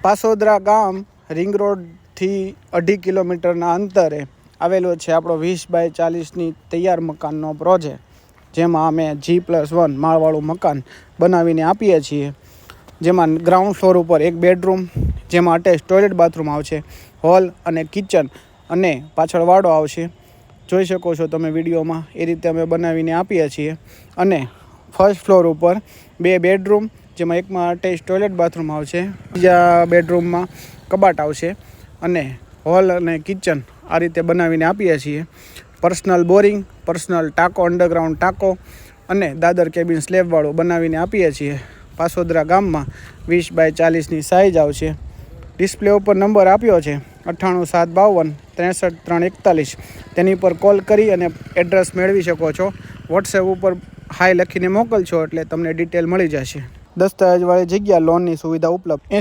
પાસોદરા ગામ રિંગ રોડથી 2.5 કિલોમીટરના અંતરે આવેલો છે આપણો 20x40ની તૈયાર મકાનનો પ્રોજેક્ટ, જેમાં અમે G+1 માળવાળું મકાન બનાવીને આપીએ છીએ. જેમાં ગ્રાઉન્ડ ફ્લોર ઉપર એક બેડરૂમ, જેમાં અટેચ ટોયલેટ બાથરૂમ આવશે, હોલ અને કિચન અને પાછળ વાડો આવશે. જોઈ શકો છો તમે વિડીયોમાં, એ રીતે અમે બનાવીને આપીએ છીએ. અને ફર્સ્ટ ફ્લોર ઉપર 2 બેડરૂમ, જેમાં એકમાં અટેચ ટોયલેટ બાથરૂમ આવશે, બીજા બેડરૂમમાં કબાટ આવશે અને હોલ અને કિચન આ રીતે બનાવીને આપીએ છીએ. પર્સનલ બોરિંગ, પર્સનલ ટાંકો, અંડરગ્રાઉન્ડ ટાંકો અને દાદર કેબિન સ્લેબવાળું બનાવીને આપીએ છીએ. પાસોદરા ગામમાં 20x40ની સાઇઝ આવશે. ડિસ્પ્લે ઉપર નંબર આપ્યો છે 98 752 63 341. તેની પર કોલ કરી અને એડ્રેસ મેળવી શકો છો. વોટ્સએપ ઉપર હાય લખીને મોકલશો એટલે તમને ડિટેલ મળી જશે. દસ્તાવેજવાળી જગ્યા, લોનની સુવિધા ઉપલબ્ધ.